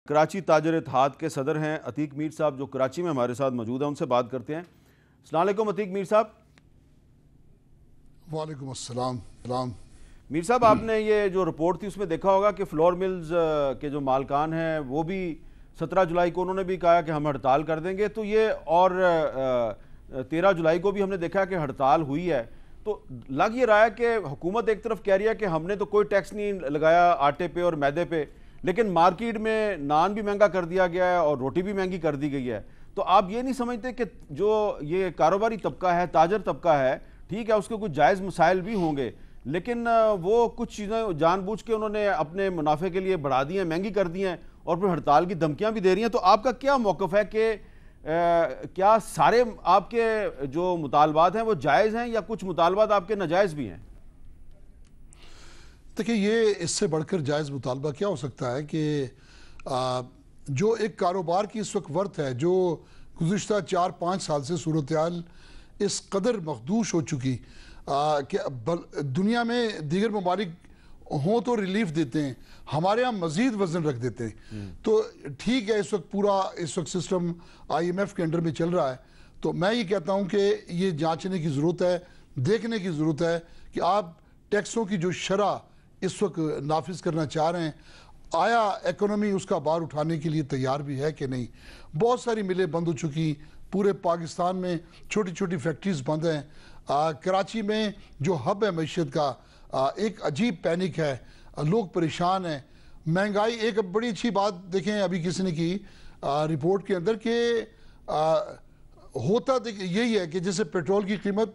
کراچی تاجر اتحاد کے صدر ہیں عتیق میر صاحب، جو کراچی میں ہمارے ساتھ موجود ہیں، ان سے بات کرتے ہیں۔ السلام علیکم عتیق میر صاحب۔ وعلیکم السلام۔ میر صاحب، آپ نے یہ جو رپورٹ تھی اس میں دیکھا ہوگا کہ فلور ملز کے جو مالکان ہیں وہ بھی 17 جولائی کو انہوں نے بھی کہا کہ ہم ہڑتال کر دیں گے، تو یہ اور 13 جولائی کو بھی ہم نے دیکھا کہ ہڑتال ہوئی ہے۔ تو لگ یہ رہا ہے کہ حکومت ایک طرف کہہ رہی ہے کہ ہم نے تو کوئی ٹیکس نہیں لگایا آٹے پہ اور میدے پہ، لیکن مارکیٹ میں نان بھی مہنگا کر دیا گیا ہے اور روٹی بھی مہنگی کر دی گئی ہے۔ تو آپ یہ نہیں سمجھتے کہ جو یہ کاروباری طبقہ ہے، تاجر طبقہ ہے، ٹھیک ہے اس کے کچھ جائز مسائل بھی ہوں گے، لیکن وہ کچھ چیزیں جان بوجھ کے انہوں نے اپنے منافع کے لیے بڑھا دی ہیں، مہنگی کر دی ہیں اور پھر ہڑتال کی دھمکیاں بھی دے رہی ہیں۔ تو آپ کا کیا موقف ہے کہ کیا سارے آپ کے جو مطالبات ہیں وہ جائز ہیں یا کچھ مطالبات آپ کے ناجائز بھی ہیں؟ دیکھیں، یہ اس سے بڑھ کر جائز مطالبہ کیا ہو سکتا ہے کہ جو ایک کاروبار کی اس وقت ورتھ ہے، جو گزشتہ 4-5 سال سے صورتحال اس قدر مخدوش ہو چکی کہ دنیا میں دیگر ممالک ہوں تو ریلیف دیتے ہیں، ہمارے ہاں مزید وزن رکھ دیتے ہیں۔ تو ٹھیک ہے، اس وقت پورا سسٹم IMF کے انڈر میں چل رہا ہے، تو میں یہ کہتا ہوں کہ یہ جانچنے کی ضرورت ہے، دیکھنے کی ضرورت ہے کہ آپ ٹیکسوں کی جو شرح اس وقت نافذ کرنا چاہ رہے ہیں، آیا اکانومی اس کا بار اٹھانے کے لیے تیار بھی ہے کہ نہیں۔ بہت ساری ملیں بند ہو چکی، پورے پاکستان میں چھوٹی چھوٹی فیکٹریز بند ہیں۔ کراچی میں جو ہب ہے معیشت کا، ایک عجیب پینک ہے، لوگ پریشان ہیں۔ مہنگائی، ایک بڑی اچھی بات دیکھیں ابھی کسی نے کی رپورٹ کے اندر کہ ہوتا یہی ہے کہ جیسے پیٹرول کی قیمت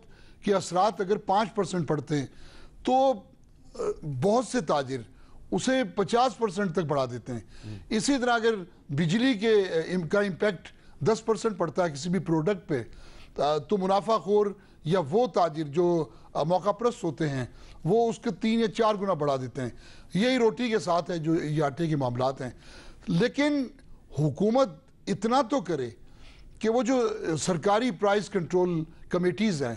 کے اثرات اگر 5% پڑتے ہیں تو بہت سے تاجر اسے 50% تک بڑھا دیتے ہیں۔ اسی طرح اگر بجلی کا امپیکٹ 10% پڑتا ہے کسی بھی پروڈکٹ پہ، تو منافع خور یا وہ تاجر جو موقع پرست ہوتے ہیں وہ اس کے 3 یا 4 گنا بڑھا دیتے ہیں۔ یہی روٹی کے ساتھ ہے جو یہ آٹے کے معاملات ہیں۔ لیکن حکومت اتنا تو کرے کہ وہ جو سرکاری پرائز کنٹرول کمیٹیز ہیں،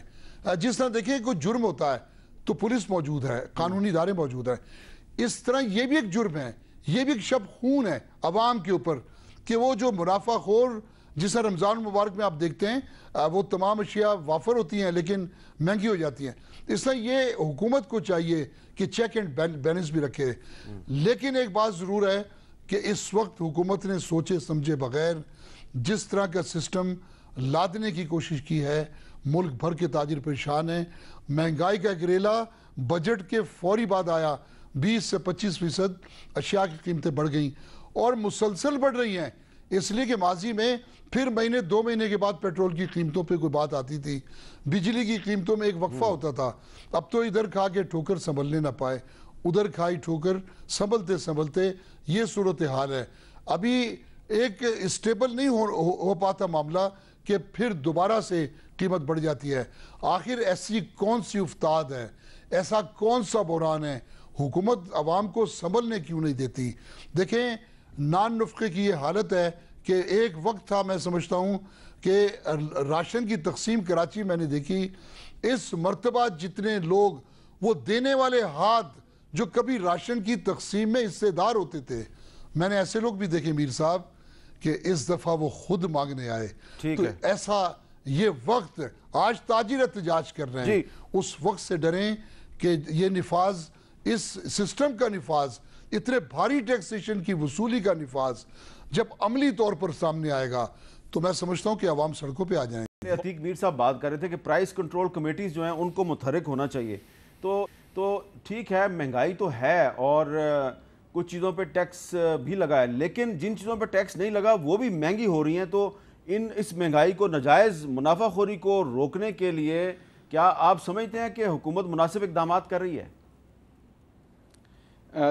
جس طرح دیکھیں کوئی جرم ہوتا ہے تو پولیس موجود ہے، قانونی ادارے موجود ہیں، اس طرح یہ بھی ایک جرم ہے، یہ بھی ایک شب خون ہے عوام کے اوپر کہ وہ جو منافع خور، جس طرح رمضان مبارک میں آپ دیکھتے ہیں وہ تمام اشیاء وافر ہوتی ہیں لیکن مہنگی ہو جاتی ہیں۔ اس طرح یہ حکومت کو چاہیے کہ چیک اینڈ بیلنس بھی رکھے۔ لیکن ایک بات ضرور ہے کہ اس وقت حکومت نے سوچے سمجھے بغیر جس طرح کا سسٹم لادنے کی کوشش کی ہے، ملک بھر کے تاجر پریشان ہیں۔ مہنگائی کا گریلا بجٹ کے فوری بعد آیا، 20 سے 25% اشیاء کی قیمتیں بڑھ گئیں اور مسلسل بڑھ رہی ہیں، اس لیے کہ ماضی میں پھر 2 مہینے کے بعد پیٹرول کی قیمتوں پہ کوئی بات آتی تھی، بجلی کی قیمتوں میں ایک وقفہ ہوتا تھا۔ اب تو ادھر کھا کے ٹھوکر سنبھلنے نہ پائے، ادھر کھائی ٹھوکر سنبھلتے سنبھلتے یہ صورتحال ہے۔ ابھی ایک اسٹیبل نہیں ہو پاتا معاملہ کہ پھر دوبارہ سے قیمت بڑھ جاتی ہے۔ آخر ایسی کون سی افتاد ہے، ایسا کون سا بحران ہے، حکومت عوام کو سنبھلنے کیوں نہیں دیتی؟ دیکھیں، نان نفقے کی یہ حالت ہے کہ ایک وقت تھا، میں سمجھتا ہوں کہ راشن کی تقسیم کراچی میں نے دیکھی، اس مرتبہ جتنے لوگ وہ دینے والے ہاتھ جو کبھی راشن کی تقسیم میں حصے دار ہوتے تھے، میں نے ایسے لوگ بھی دیکھے میر صاحب کہ اس دفعہ وہ خود مانگنے آئے۔ تو ایسا یہ وقت، آج تاجر احتجاج کر رہے ہیں، اس وقت سے ڈریں کہ یہ نفاذ، اس سسٹم کا نفاذ، اتنے بھاری ٹیکسیشن کی وصولی کا نفاذ جب عملی طور پر سامنے آئے گا تو میں سمجھتا ہوں کہ عوام سڑکوں پہ آ جائیں۔ عتیق میر صاحب بات کر رہے تھے کہ پرائز کنٹرول کمیٹیز جو ہیں ان کو متحرک ہونا چاہیے۔ تو ٹھیک ہے، مہنگائی تو ہے اور کچھ چیزوں پہ ٹیکس بھی لگا ہے، لیکن جن چیزوں پہ ٹیکس نہیں لگا وہ بھی مہنگی ہو رہی ہیں۔ تو اس مہنگائی کو، ناجائز منافع خوری کو روکنے کے لیے کیا آپ سمجھتے ہیں کہ حکومت مناسب اقدامات کر رہی ہے؟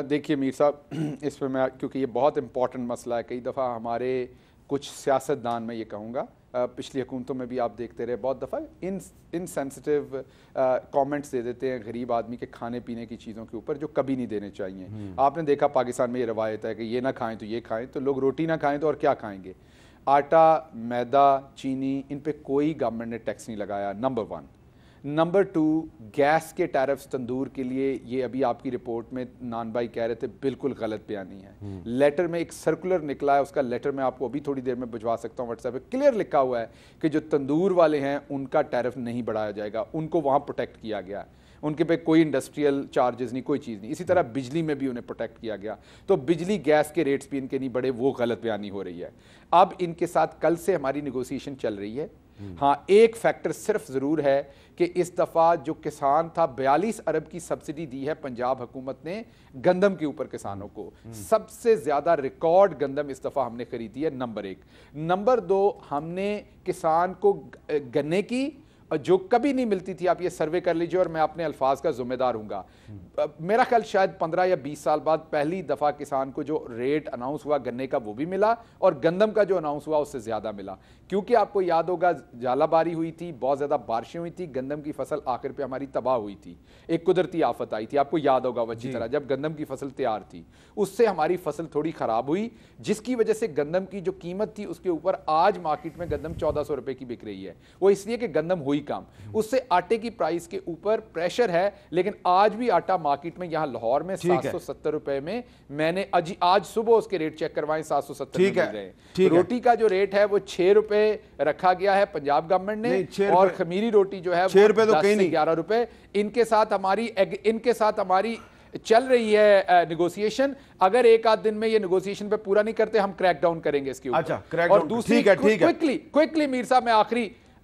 دیکھیے میر صاحب، اس پہ میں، کیونکہ یہ بہت امپورٹنٹ مسئلہ ہے، کئی دفعہ ہمارے کچھ سیاستدان، میں یہ کہوں گا پچھلی حکومتوں میں بھی آپ دیکھتے رہے، بہت دفعہ انسینسٹیو کامنٹس دے دیتے ہیں غریب آدمی کے کھانے پینے کی چیزوں کے اوپر جو کبھی نہیں دینے چاہیے۔ آپ نے دیکھا پاکستان میں یہ روایت ہے کہ یہ نہ کھائیں تو یہ کھائیں، تو لوگ روٹی نہ کھائیں تو اور کیا کھائیں گے؟ آٹا، میدا، چینی، ان پہ کوئی گورنمنٹ نے ٹیکس نہیں لگایا، نمبر 1۔ नंबर 2, गैस के टैरिफ्स तंदूर के लिए, ये अभी आपकी रिपोर्ट में नान भाई कह रहे थे, बिल्कुल गलत बयानी है। लेटर में एक सर्कुलर निकला है, उसका लेटर मैं आपको अभी थोड़ी देर में भिजवा सकता हूँ व्हाट्सएप पे, क्लियर लिखा हुआ है कि जो तंदूर वाले हैं उनका टैरिफ नहीं बढ़ाया जाएगा, उनको वहाँ प्रोटेक्ट किया गया है, उनके पे कोई इंडस्ट्रियल चार्जेस नहीं, कोई चीज़ नहीं। इसी तरह बिजली में भी उन्हें प्रोटेक्ट किया गया, तो बिजली गैस के रेट्स भी इनके नहीं बढ़े, वो गलत बयानी हो रही है। अब इनके साथ कल से हमारी नेगोशिएशन चल रही है। हाँ, एक फैक्टर सिर्फ ज़रूर है कि इस दफ़ा जो किसान था, 42 अरब की सब्सिडी दी है पंजाब हुकूमत ने गंदम के ऊपर किसानों को, सबसे ज़्यादा रिकॉर्ड गंदम इस दफ़ा हमने खरीदी है, नंबर 1। नंबर 2, हमने किसान को गन्ने की जो कभी नहीं मिलती थी, आप ये सर्वे कर लीजिए और मैं अपने अल्फाज का जिम्मेदार हूँगा, मेरा ख्याल शायद 15 या 20 साल बाद पहली दफ़ा किसान को जो रेट अनाउंस हुआ गन्ने का वो भी मिला, और गंदम का जो अनाउंस हुआ उससे ज़्यादा मिला, क्योंकि आपको याद होगा झालाबारी हुई थी, बहुत ज़्यादा बारिशें हुई थी, गंदम की फसल आखिर पे हमारी तबाह हुई थी, एक कुदरती आफत आई थी, आपको याद होगा अच्छी तरह, जब गंदम की फसल तैयार थी, उससे हमारी फसल थोड़ी ख़राब हुई, जिसकी वजह से गंदम की जो कीमत थी उसके ऊपर आज मार्केट में गंदम 1400 रुपये की बिक रही है। वो इसलिए कि गंदम हुई कम, उससे आटे की प्राइस के ऊपर प्रेशर है, लेकिन आज भी आटा मार्केट में यहाँ लाहौर में 770 रुपए में, मैंने आज सुबह उसके रेट चेक करवाए, 770 मिल रहे हैं। रोटी का जो रेट है वो 6 रुपए रखा गया है पंजाब गवर्नमेंट ने, और खमीरी रोटी जो है 6 रुपए तो 10 से 11 रुपए। इनके साथ हमारी चल रही है नेगोशिएशन। अगर एक आध दिन में ये नेगोशिएशन पे पूरा नहीं करते, हम क्रैक डाउन करेंगे इसके ऊपर। अच्छा, क्रैक डाउन, और दूसरी, क्विकली मीर साहब, मैं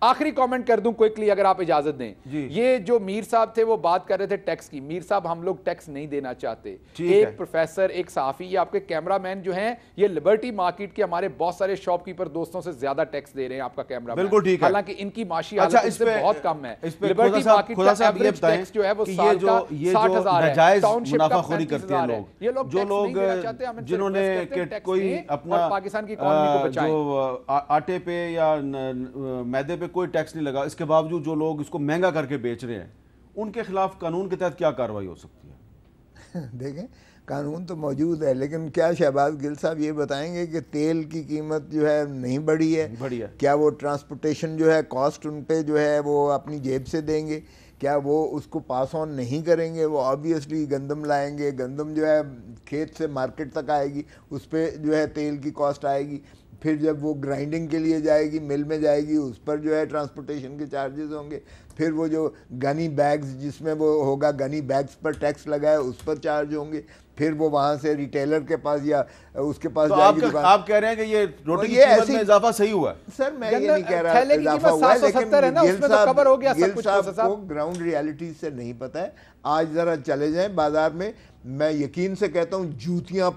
आखिरी कमेंट कर दूं क्विकली, अगर आप इजाजत दें। ये जो मीर साहब थे वो बात कर रहे थे टैक्स की। मीर साहब, हम लोग टैक्स नहीं देना चाहते। एक प्रोफेसर, एक सहाफी, ये आपके कैमरामैन जो हैं, ये लिबर्टी मार्केट के हमारे बहुत सारे शॉपकीपर दोस्तों से ज्यादा टैक्स दे रे हैं आपका कैमरा। बिल्कुल ठीक है, हालांकि इनकी माशी हालत इससे बहुत कम है। लिबर्टी मार्केट का एवरेज टैक्स जो है वो साल का 60,000 है। टाउनशिप का 35,000 है। ये लोग जो लोग जिन्होंने कोई अपना पाकिस्तान की इकोनॉमी को बचाएं, जो आटे पे या मैदे पे कोई टैक्स नहीं लगा, इसके बावजूद जो लोग इसको महंगा करके बेच रहे हैं, उनके खिलाफ कानून के तहत क्या कार्रवाई हो सकती है? देखें, कानून तो मौजूद है, लेकिन क्या शहबाज गिल साहब ये बताएंगे कि तेल की कीमत जो है नहीं बढ़ी है? क्या वो ट्रांसपोर्टेशन जो है कॉस्ट उन पे जो है वो अपनी जेब से देंगे? क्या वो उसको पास ऑन नहीं करेंगे? वो ऑब्वियसली गंदम लाएंगे, गंदम जो है खेत से मार्केट तक आएगी, उस पर जो है तेल की कॉस्ट आएगी, फिर जब वो ग्राइंडिंग के लिए जाएगी, मिल में जाएगी, उस पर जो है ट्रांसपोर्टेशन के चार्जेस होंगे, फिर वो जो गनी बैग्स जिसमें वो होगा, गनी बैग्स पर टैक्स लगा है उस पर चार्ज होंगे, फिर वो वहाँ से रिटेलर के पास या उसके पास तो जाएगी दुकान। आप कह रहे हैं कि ये रोटी की कीमत में इजाफा सही हुआ है? सर, मैं ये नहीं कह रहा इजाफा हुआ है, लेकिन गिल साहब को ग्राउंड रियलिटी से नहीं पता है। आज जरा चले जाएं बाजार में, मैं यकीन से कहता हूँ जूतियाँ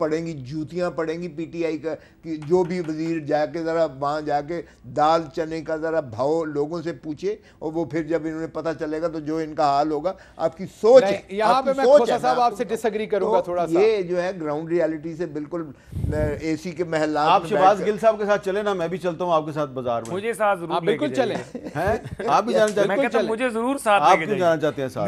पड़ेंगी पीटीआई का, कि जो भी वजीर जाके ज़रा वहाँ जाके दाल चने का ज़रा भाव लोगों से पूछे, और वो फिर जब इन्हें पता चलेगा तो जो इनका हाल होगा। आपकी सोच है, यहाँ पे मैं खोसा साहब आपसे डिसएग्री करूंगा थोड़ा सा। ये जो है ग्राउंड रियलिटी से बिल्कुल एसी के महल। आप शहबाज गिल साहब के साथ चले ना, मैं भी चलता हूँ आपके साथ बाजार में। मुझे साथ जरूर, बिल्कुल चले। आप भी जाना चाहते हैं? मुझे जरूर साथ, आप क्यों जाना चाहते हैं साथ?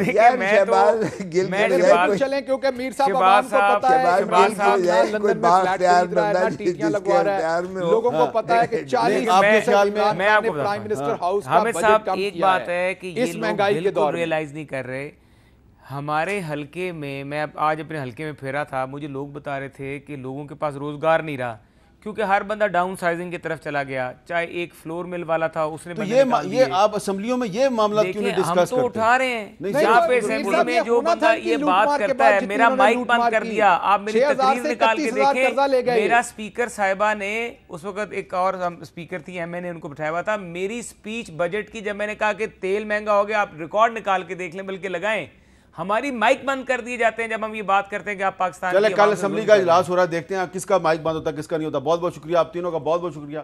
चलें, क्योंकि मीर साहब को पता है, लंदन में फ्लैट खरीद रहा है ना, टीकियां लगवा रहा है, लोगों को पता है कि 40% मैं आपको प्राइम मिनिस्टर हाउस का बजट कम एक बात है कि इस महंगाई के दौर में रियलाइज नहीं कर रहे। हमारे हलके में, मैं आज अपने हलके में फेरा था, मुझे लोग बता रहे थे कि लोगों के पास रोजगार नहीं रहा, क्योंकि हर बंदा डाउन साइजिंग की तरफ चला गया। चाहे एक फ्लोर मिल वाला था, उसने तो ये आप असेंबलियों में ये मामला क्यों नहीं डिस्कस करते? हम तो उठा रहे हैं यहाँ पे असेंबली में, जो बंदा ये बात करता है, मेरा माइक बंद कर दिया, आप मेरी तकरीर निकाल के देखें। मेरा स्पीकर साहिबा ने, उस वक्त एक और स्पीकर थी, मैंने उनको बिठाया हुआ था, मेरी स्पीच बजट की, जब मैंने कहा कि तेल महंगा हो गया, आप रिकॉर्ड निकाल के देख लें, बल्कि लगाएं, हमारी माइक बंद कर दिए जाते हैं जब हम ये बात करते हैं कि आप पाकिस्तान। चले, कल असेंबली का इजलास हो रहा है, देखते हैं किसका माइक बंद होता है, किसका नहीं होता। बहुत बहुत शुक्रिया आप तीनों का, बहुत बहुत शुक्रिया।